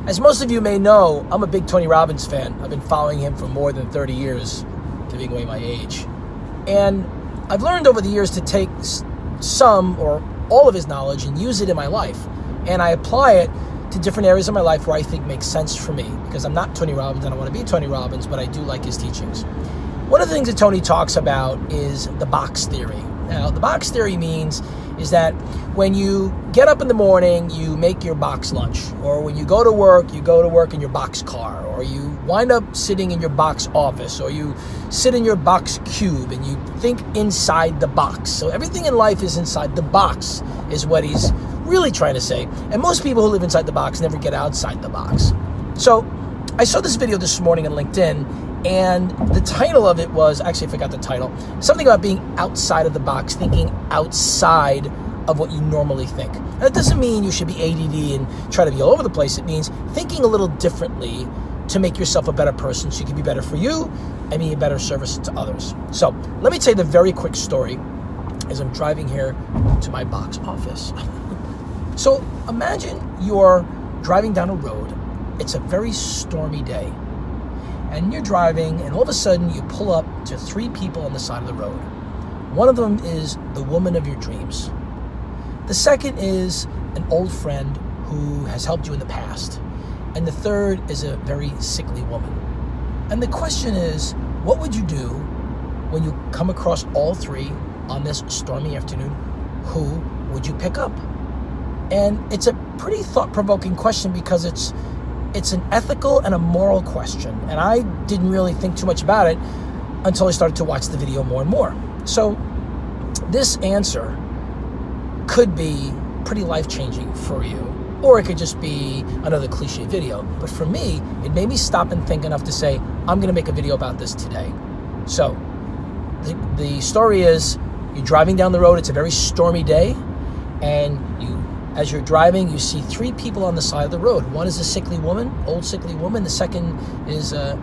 As most of you may know, I'm a big Tony Robbins fan. I've been following him for more than 30 years, giving away my age. And I've learned over the years to take some or all of his knowledge and use it in my life. And I apply it to different areas of my life where I think makes sense for me. Because I'm not Tony Robbins, I don't want to be Tony Robbins, but I do like his teachings. One of the things that Tony talks about is the box theory. Now, the box theory is that when you get up in the morning, you make your box lunch. Or when you go to work in your box car. Or you wind up sitting in your box office. Or you sit in your box cube and you think inside the box. So everything in life is inside the box, is what he's really trying to say. And most people who live inside the box never get outside the box. So I saw this video this morning on LinkedIn, and the title of it was, actually I forgot the title, something about being outside of the box, thinking outside of what you normally think. And that doesn't mean you should be ADD and try to be all over the place. It means thinking a little differently to make yourself a better person so you can be better for you and be a better service to others. So let me tell you the very quick story as I'm driving here to my box office. So imagine you're driving down a road. It's a very stormy day. And you're driving, and all of a sudden you pull up to 3 people on the side of the road. One of them is the woman of your dreams. The second is an old friend who has helped you in the past. And the third is a very sickly woman. And the question is, what would you do when you come across all 3 on this stormy afternoon? Who would you pick up? And it's a pretty thought-provoking question because it's an ethical and a moral question. And I didn't really think too much about it until I started to watch the video more and more. So this answer could be pretty life-changing for you, or it could just be another cliche video. But for me, it made me stop and think enough to say, I'm going to make a video about this today. So the story is, you're driving down the road, it's a very stormy day, and as you're driving, you see 3 people on the side of the road. One is a sickly woman, old sickly woman. The second is a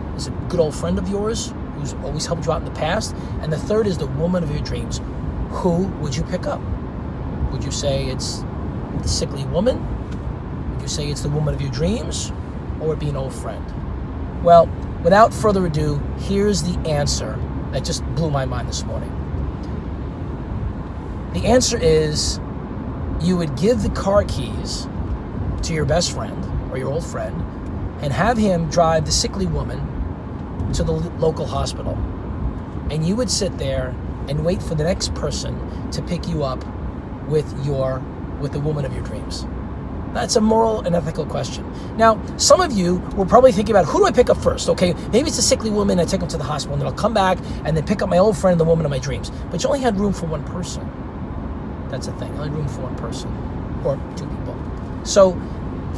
good old friend of yours who's always helped you out in the past. And the third is the woman of your dreams. Who would you pick up? Would you say it's the sickly woman? Would you say it's the woman of your dreams? Or would it be an old friend? Well, without further ado, here's the answer that just blew my mind this morning. The answer is, you would give the car keys to your best friend or your old friend and have him drive the sickly woman to the local hospital. And you would sit there and wait for the next person to pick you up with the woman of your dreams. That's a moral and ethical question. Now, some of you will probably think about, who do I pick up first? Okay, maybe it's the sickly woman, I take them to the hospital, and then I'll come back and then pick up my old friend, the woman of my dreams. But you only had room for one person. That's the thing, only room for one person, or 2 people. So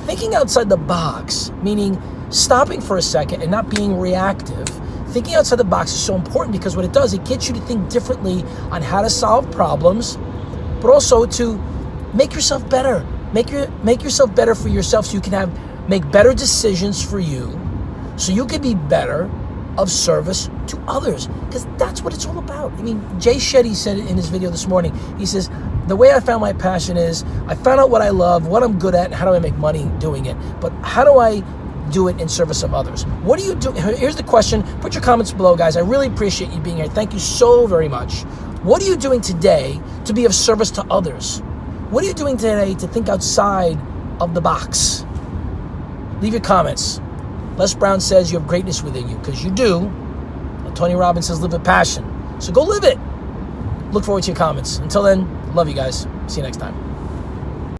thinking outside the box, meaning stopping for a second and not being reactive, thinking outside the box is so important because what it does, it gets you to think differently on how to solve problems, but also to make yourself better. Make yourself better for yourself so you can make better decisions for you, so you can be better of service to others, because that's what it's all about. I mean, Jay Shetty said it in his video this morning. He says, the way I found my passion is, I found out what I love, what I'm good at, and how do I make money doing it. But how do I do it in service of others? What do you do? Here's the question. Put your comments below, guys. I really appreciate you being here. Thank you so very much. What are you doing today to be of service to others? What are you doing today to think outside of the box? Leave your comments. Les Brown says you have greatness within you, because you do. And Tony Robbins says live with passion. So go live it. Look forward to your comments. Until then, love you guys. See you next time.